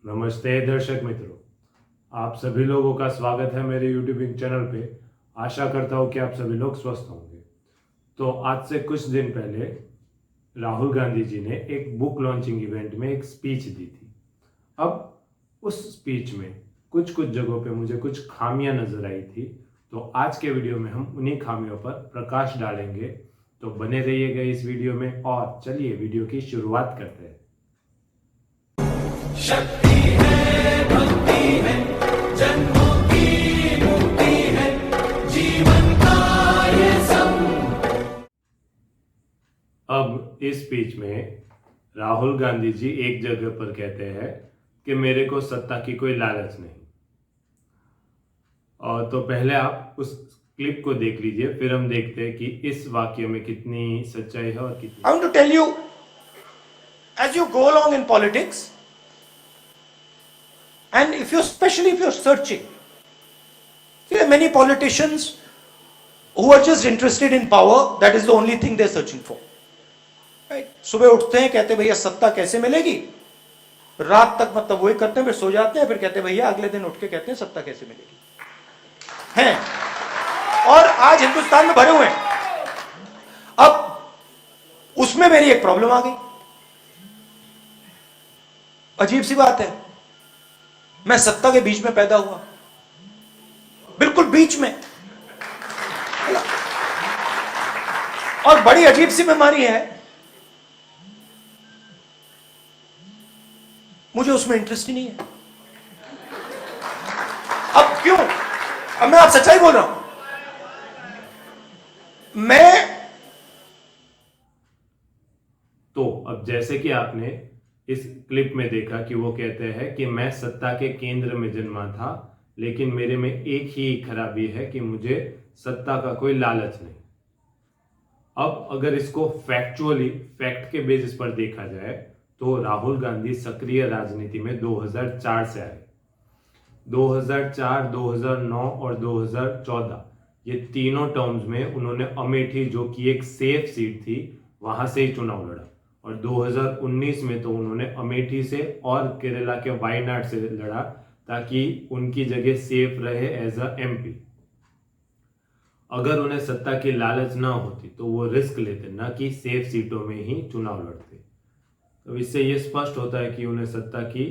नमस्ते दर्शक मित्रों, आप सभी लोगों का स्वागत है मेरे यूट्यूब चैनल पे। आशा करता हूँ कि आप सभी लोग स्वस्थ होंगे। तो आज से कुछ दिन पहले राहुल गांधी जी ने एक बुक लॉन्चिंग इवेंट में एक स्पीच दी थी। अब उस स्पीच में कुछ कुछ जगहों पे मुझे कुछ खामियां नजर आई थी। तो आज के वीडियो में हम उन्हीं खामियों पर प्रकाश डालेंगे। तो बने रहिएगा इस वीडियो में और चलिए वीडियो की शुरुआत करते हैं। शक्ति है, भक्ति है, जन्मों की मुक्ति है, जीवन का ये सम। अब इस स्पीच में राहुल गांधी जी एक जगह पर कहते हैं कि मेरे को सत्ता की कोई लालच नहीं। और तो पहले आप उस क्लिप को देख लीजिए, फिर हम देखते हैं कि इस वाक्य में कितनी सच्चाई है और कितनी। I want to tell you, as you go along in politics, and especially if you're searching, there are many politicians who are just interested in power. That is the only thing they're searching for. Right? सुबह उठते हैं, कहते भैया सत्ता कैसे मिलेगी, रात तक मतलब वही करते हैं, फिर सो जाते हैं, फिर कहते भैया अगले दिन उठ के कहते हैं सत्ता कैसे मिलेगी हैं। और आज हिंदुस्तान में भरे हुए हैं। अब उसमें मेरी एक प्रॉब्लम आ गई। अजीब सी बात है, मैं सत्ता के बीच में पैदा हुआ, बिल्कुल बीच में। और बड़ी अजीब सी बीमारी है, मुझे उसमें इंटरेस्ट ही नहीं है। अब क्यों? अब मैं आप सच्चाई बोल रहा हूं। तो अब जैसे कि आपने इस क्लिप में देखा कि वो कहते हैं कि मैं सत्ता के केंद्र में जन्मा था, लेकिन मेरे में एक ही खराबी है कि मुझे सत्ता का कोई लालच नहीं। अब अगर इसको फैक्ट के बेसिस पर देखा जाए तो राहुल गांधी सक्रिय राजनीति में 2004 से आए। 2004, 2009 और 2014 ये तीनों टर्म्स में उन्होंने अमेठी, जो कि एक सेफ सीट थी, वहां से ही चुनाव लड़ा। और 2019 में तो उन्होंने अमेठी से और केरला के वायनाड से लड़ा ताकि उनकी जगह सेफ रहे एज अ एमपी। अगर उन्हें सत्ता की लालच ना होती तो वो रिस्क लेते, ना कि सेफ सीटों में ही चुनाव लड़ते। तो इससे ये स्पष्ट होता है कि उन्हें सत्ता की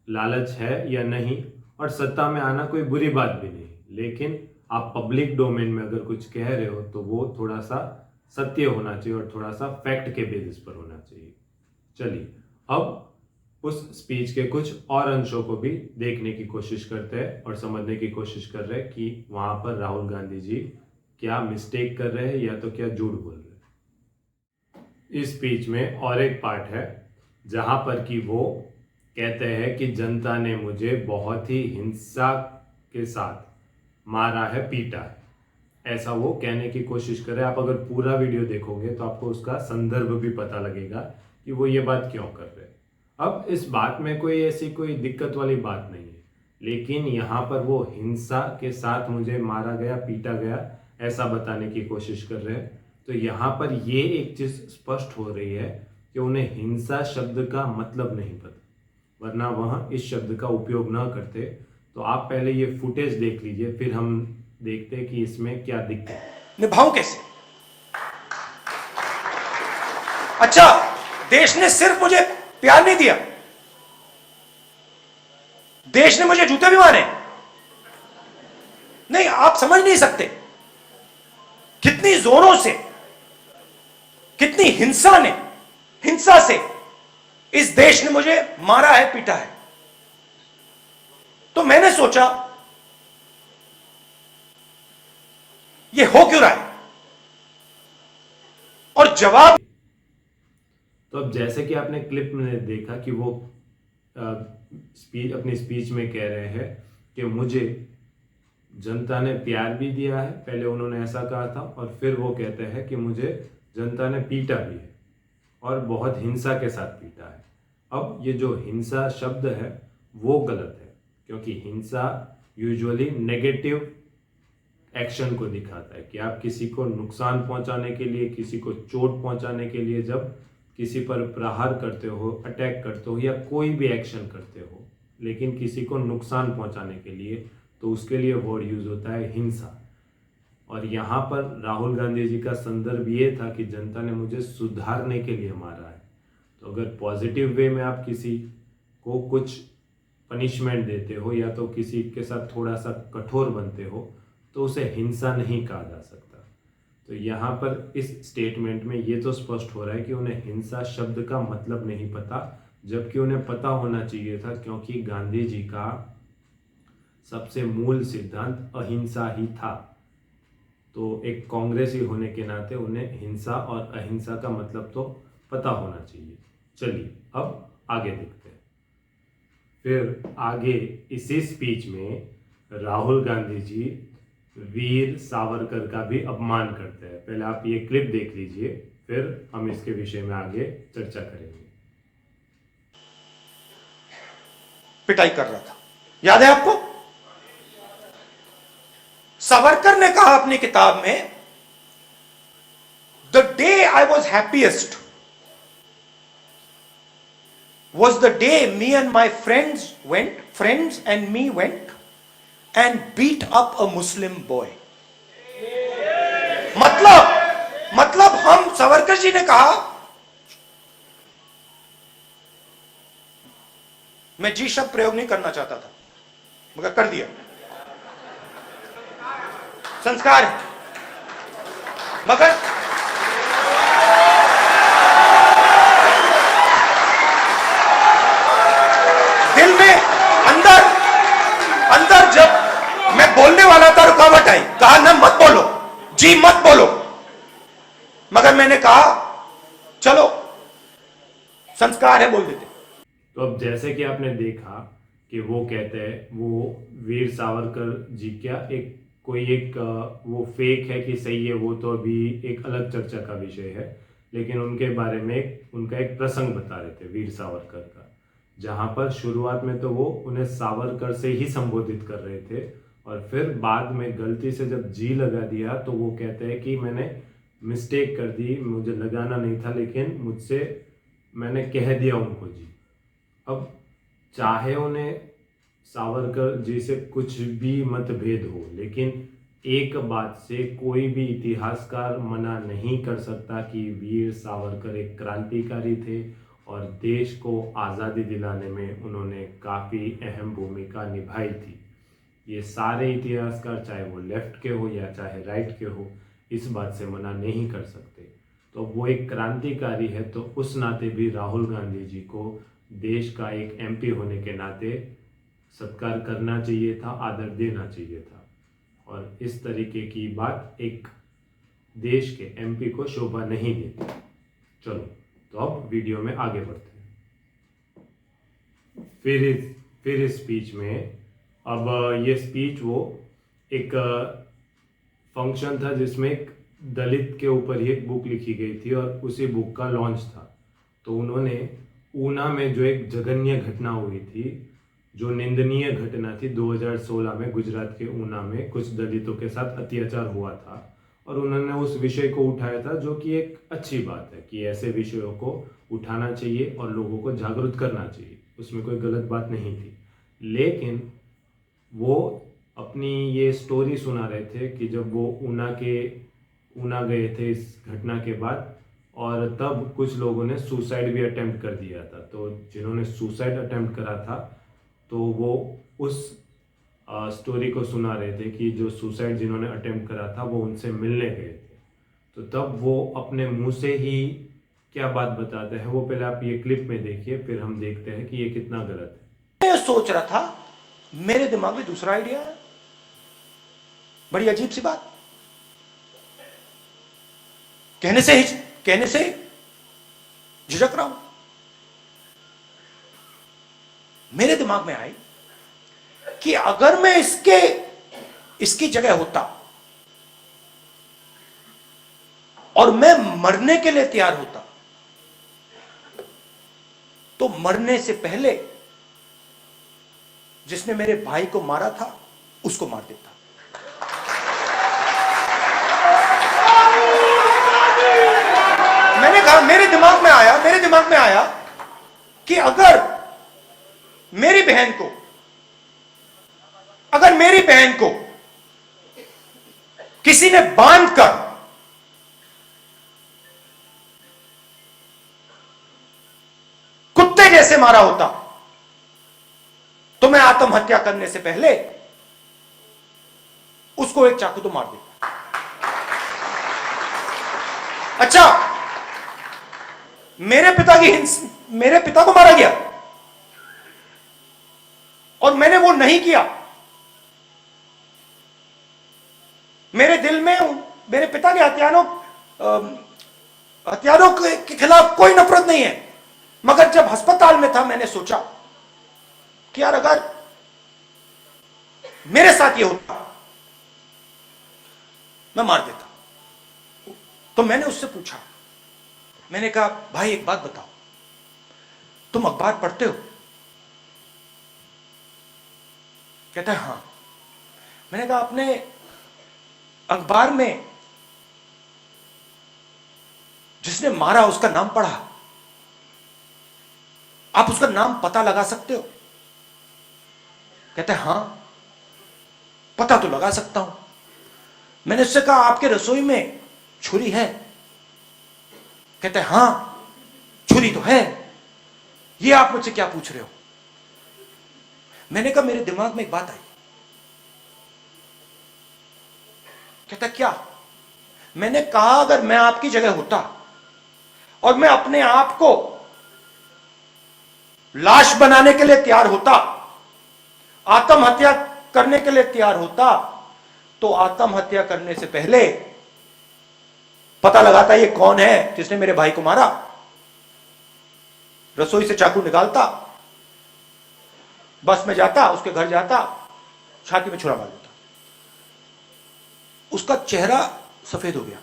लालच है या नहीं। और सत्ता में आना कोई बुरी बात भी नहीं, लेकिन आप पब्लिक डोमेन में अगर कुछ कह रहे हो तो वो थोड़ा सा सत्य होना चाहिए और थोड़ा सा फैक्ट के बेसिस पर होना चाहिए। चलिए अब उस स्पीच के कुछ और अंशों को भी देखने की कोशिश करते हैं और समझने की कोशिश कर रहे हैं कि वहां पर राहुल गांधी जी क्या मिस्टेक कर रहे हैं या तो क्या झूठ बोल रहे हैं। इस स्पीच में और एक पार्ट है जहां पर कि वो कहते हैं कि जनता ने मुझे बहुत ही हिंसा के साथ मारा है, पीटा है। ऐसा वो कहने की कोशिश कर रहे हैं। आप अगर पूरा वीडियो देखोगे तो आपको उसका संदर्भ भी पता लगेगा कि वो ये बात क्यों कर रहे हैं। अब इस बात में कोई ऐसी कोई दिक्कत वाली बात नहीं है, लेकिन यहाँ पर वो हिंसा के साथ मुझे मारा गया, पीटा गया, ऐसा बताने की कोशिश कर रहे हैं। तो यहाँ पर ये एक चीज स्पष्ट हो रही है कि उन्हें हिंसा शब्द का मतलब नहीं पता, वरना वह इस शब्द का उपयोग ना करते। तो आप पहले ये फुटेज देख लीजिए, फिर हम देखते हैं कि इसमें क्या दिक्कत है। निभाऊं कैसे? अच्छा, देश ने सिर्फ मुझे प्यार नहीं दिया, देश ने मुझे जूते भी मारे। नहीं, आप समझ नहीं सकते कितनी जोरों से, कितनी हिंसा से इस देश ने मुझे मारा है, पीटा है। तो मैंने सोचा ये हो क्यों रहा है, और जवाब। तो अब जैसे कि आपने क्लिप में देखा कि वो अपनी स्पीच में कह रहे हैं कि मुझे जनता ने प्यार भी दिया है, पहले उन्होंने ऐसा कहा था, और फिर वो कहते हैं कि मुझे जनता ने पीटा भी है और बहुत हिंसा के साथ पीटा है। अब ये जो हिंसा शब्द है वो गलत है, क्योंकि हिंसा यूजुअली नेगेटिव एक्शन को दिखाता है कि आप किसी को नुकसान पहुंचाने के लिए, किसी को चोट पहुंचाने के लिए जब किसी पर प्रहार करते हो, अटैक करते हो या कोई भी एक्शन करते हो, लेकिन किसी को नुकसान पहुंचाने के लिए, तो उसके लिए वर्ड यूज होता है हिंसा। और यहाँ पर राहुल गांधी जी का संदर्भ ये था कि जनता ने मुझे सुधारने के लिए मारा है। तो अगर पॉजिटिव वे में आप किसी को कुछ पनिशमेंट देते हो या तो किसी के साथ थोड़ा सा कठोर बनते हो, तो उसे हिंसा नहीं कहा जा सकता। तो यहाँ पर इस स्टेटमेंट में ये तो स्पष्ट हो रहा है कि उन्हें हिंसा शब्द का मतलब नहीं पता, जबकि उन्हें पता होना चाहिए था, क्योंकि गांधी जी का सबसे मूल सिद्धांत अहिंसा ही था। तो एक कांग्रेसी होने के नाते उन्हें हिंसा और अहिंसा का मतलब तो पता होना चाहिए। चलिए अब आगे देखते हैं। फिर आगे इसी स्पीच में राहुल गांधी जी वीर सावरकर का भी अपमान करते हैं। पहले आप ये क्लिप देख लीजिए, फिर हम इसके विषय में आगे चर्चा करेंगे। पिटाई कर रहा था, याद है आपको? सावरकर ने कहा अपनी किताब में, the day I was happiest was the day me and my friends and me went and beat up a Muslim boy. मतलब हम, सावरकर जी ने कहा, मैं जी शब्द प्रयोग नहीं करना चाहता था मगर कर दिया, संस्कार है, मगर दिल में अंदर जब मैं बोलने वाला था रुकावट आई, कहा ना मत बोलो, जी मत बोलो, मगर मैंने कहा चलो संस्कार है बोल देते। तो अब जैसे कि आपने देखा कि वो कहते हैं, वो वीर सावरकर जी क्या वो फेक है कि सही है, वो तो अभी एक अलग चर्चा का विषय है, लेकिन उनके बारे में उनका एक प्रसंग बता रहे थे वीर सावरकर का, जहां पर शुरुआत में तो वो उन्हें सावरकर से ही संबोधित कर रहे थे, और फिर बाद में गलती से जब जी लगा दिया तो वो कहते हैं कि मैंने मिस्टेक कर दी, मुझे लगाना नहीं था, लेकिन मैंने कह दिया उनको जी। अब चाहे उन्हें सावरकर जी से कुछ भी मतभेद हो, लेकिन एक बात से कोई भी इतिहासकार मना नहीं कर सकता कि वीर सावरकर एक क्रांतिकारी थे और देश को आज़ादी दिलाने में उन्होंने काफ़ी अहम भूमिका निभाई थी। ये सारे इतिहासकार, चाहे वो लेफ्ट के हो या चाहे राइट के हो, इस बात से मना नहीं कर सकते। तो वो एक क्रांतिकारी है, तो उस नाते भी राहुल गांधी जी को देश का एक एमपी होने के नाते सत्कार करना चाहिए था, आदर देना चाहिए था, और इस तरीके की बात एक देश के एमपी को शोभा नहीं देती। चलो तो अब वीडियो में आगे बढ़ते हैं। फिर इस स्पीच में, अब ये स्पीच वो एक फंक्शन था जिसमें एक दलित के ऊपर ही एक बुक लिखी गई थी और उसी बुक का लॉन्च था। तो उन्होंने ऊना में जो एक जघन्य घटना हुई थी, जो निंदनीय घटना थी, 2016 में गुजरात के ऊना में कुछ दलितों के साथ अत्याचार हुआ था, और उन्होंने उस विषय को उठाया था, जो कि एक अच्छी बात है कि ऐसे विषयों को उठाना चाहिए और लोगों को जागरूक करना चाहिए, उसमें कोई गलत बात नहीं थी। लेकिन वो अपनी ये स्टोरी सुना रहे थे कि जब वो ऊना गए थे इस घटना के बाद, और तब कुछ लोगों ने सुसाइड भी अटेम्प्ट कर दिया था। तो जिन्होंने सुसाइड अटेम्प्ट करा था, तो वो उस स्टोरी को सुना रहे थे कि जो सुसाइड जिन्होंने अटेम्प्ट करा था वो उनसे मिलने गए थे। तो तब वो अपने मुंह से ही क्या बात बताते हैं, वो पहले आप ये क्लिप में देखिए, फिर हम देखते हैं कि ये कितना गलत है। मैं सोच रहा था, मेरे दिमाग में दूसरा आइडिया है, बड़ी अजीब सी बात, कहने से झिझक रहा हूं। मेरे दिमाग में आई कि अगर मैं इसकी जगह होता और मैं मरने के लिए तैयार होता, तो मरने से पहले जिसने मेरे भाई को मारा था उसको मार देता। मैंने कहा, मेरे दिमाग में आया कि अगर मेरी बहन को किसी ने बांधकर कुत्ते जैसे मारा होता तो मैं आत्महत्या करने से पहले उसको एक चाकू तो मार देता। अच्छा, मेरे पिता को मारा गया और मैंने वो नहीं किया। मेरे दिल में मेरे पिता के हत्यारों के खिलाफ कोई नफरत नहीं है, मगर जब अस्पताल में था मैंने सोचा कि यार अगर मेरे साथ ये होता मैं मार देता। तो मैंने उससे पूछा, मैंने कहा भाई एक बात बताओ, तुम अखबार पढ़ते हो? कहता है हाँ। मैंने कहा आपने अखबार में जिसने मारा उसका नाम पढ़ा? आप उसका नाम पता लगा सकते हो? कहता है हाँ पता तो लगा सकता हूं। मैंने उससे कहा आपके रसोई में छुरी है? कहता है हाँ छुरी तो है, ये आप मुझसे क्या पूछ रहे हो? मैंने कहा मेरे दिमाग में एक बात आई। कहता क्या? मैंने कहा अगर मैं आपकी जगह होता और मैं अपने आप को लाश बनाने के लिए तैयार होता, आत्महत्या करने के लिए तैयार होता, तो आत्महत्या करने से पहले पता लगाता ये कौन है जिसने मेरे भाई को मारा, रसोई से चाकू निकालता, बस में जाता, उसके घर जाता, छाती में छुरा मार देता। उसका चेहरा सफेद हो गया।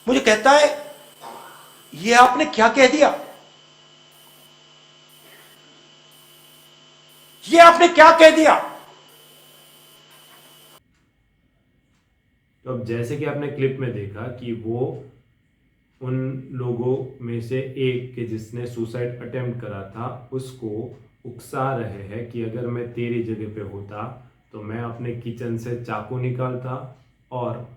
मुझे कहता है ये आपने क्या कह दिया? ये आपने क्या कह दिया? तो अब जैसे कि आपने क्लिप में देखा कि वो उन लोगों में से एक के जिसने सुसाइड अटेम्प्ट करा था उसको उकसा रहे हैं कि अगर मैं तेरी जगह पे होता तो मैं अपने किचन से चाकू निकालता और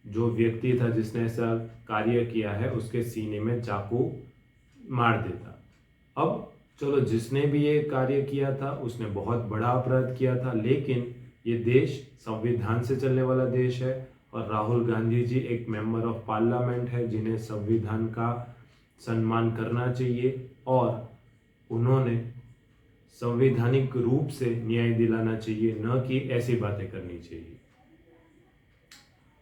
जो व्यक्ति था जिसने ऐसा कार्य किया है उसके सीने में चाकू मार देता। अब चलो जिसने भी ये कार्य किया था उसने बहुत बड़ा अपराध किया था, लेकिन ये देश संविधान से चलने वाला देश है और राहुल गांधी जी एक मेंबर ऑफ पार्लियामेंट है जिन्हें संविधान का सम्मान करना चाहिए और उन्होंने संवैधानिक रूप से न्याय दिलाना चाहिए, न कि ऐसी बातें करनी चाहिए।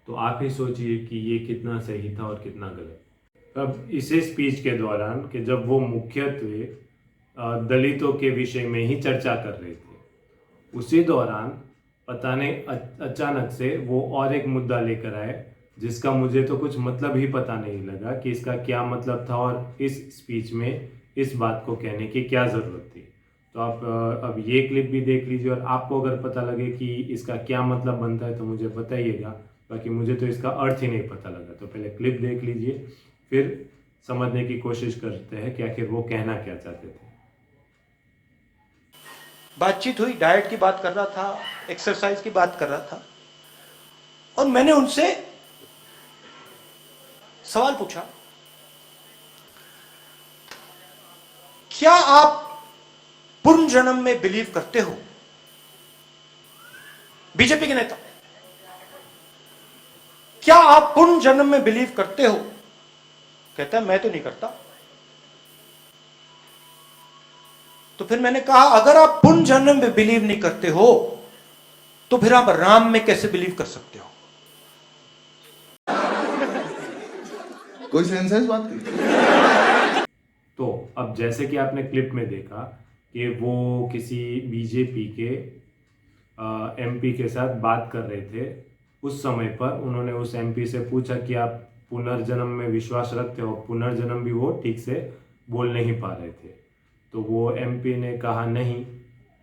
तो आप ही सोचिए कि ये कितना सही था और कितना गलत। अब इसी स्पीच के दौरान कि जब वो मुख्यत्वे दलितों के विषय में ही चर्चा कर रहे थे, उसी दौरान पता नहीं अचानक से वो और एक मुद्दा लेकर आए जिसका मुझे तो कुछ मतलब ही पता नहीं लगा कि इसका क्या मतलब था और इस स्पीच में इस बात को कहने की क्या ज़रूरत थी। तो आप अब ये क्लिप भी देख लीजिए और आपको अगर पता लगे कि इसका क्या मतलब बनता है तो मुझे बताइएगा, बाकी मुझे तो इसका अर्थ ही नहीं पता लगा। तो पहले क्लिप देख लीजिए फिर समझने की कोशिश करते हैं कि आखिर वो कहना क्या चाहते थे। बातचीत हुई, डाइट की बात कर रहा था, एक्सरसाइज की बात कर रहा था और मैंने उनसे सवाल पूछा, क्या आप पुनर्जन्म में बिलीव करते हो? बीजेपी के नेता, क्या आप पुनर्जन्म में बिलीव करते हो? कहता है मैं तो नहीं करता। तो फिर मैंने कहा अगर आप पुनर्जन्म में बिलीव नहीं करते हो तो फिर आप राम में कैसे बिलीव कर सकते हो? कोई सेंस है इस बात की? तो अब जैसे कि आपने क्लिप में देखा कि वो किसी बीजेपी के एमपी के साथ बात कर रहे थे, उस समय पर उन्होंने उस एमपी से पूछा कि आप पुनर्जन्म में विश्वास रखते हो? पुनर्जन्म भी वो ठीक से बोल नहीं पा रहे थे। तो वो एमपी ने कहा नहीं।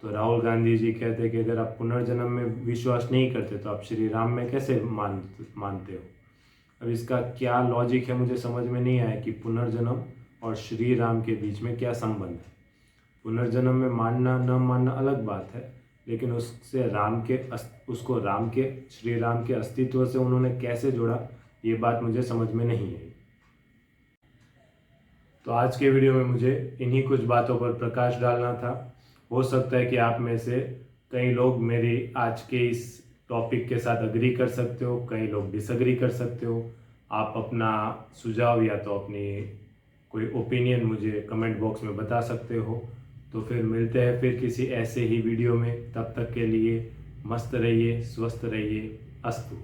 तो राहुल गांधी जी कहते कि अगर आप पुनर्जन्म में विश्वास नहीं करते तो आप श्री राम में कैसे मानते हो? अब इसका क्या लॉजिक है मुझे समझ में नहीं आया कि पुनर्जन्म और श्री राम के बीच में क्या संबंध है। पुनर्जन्म में मानना न मानना अलग बात है, लेकिन उसको राम के श्री राम के अस्तित्व से उन्होंने कैसे जोड़ा, ये बात मुझे समझ में नहीं आई। तो आज के वीडियो में मुझे इन्हीं कुछ बातों पर प्रकाश डालना था। हो सकता है कि आप में से कई लोग मेरी आज के इस टॉपिक के साथ अग्री कर सकते हो, कई लोग डिसअग्री कर सकते हो। आप अपना सुझाव या तो अपनी कोई ओपिनियन मुझे कमेंट बॉक्स में बता सकते हो। तो फिर मिलते हैं फिर किसी ऐसे ही वीडियो में। तब तक के लिए मस्त रहिए, स्वस्थ रहिए। अस्तु।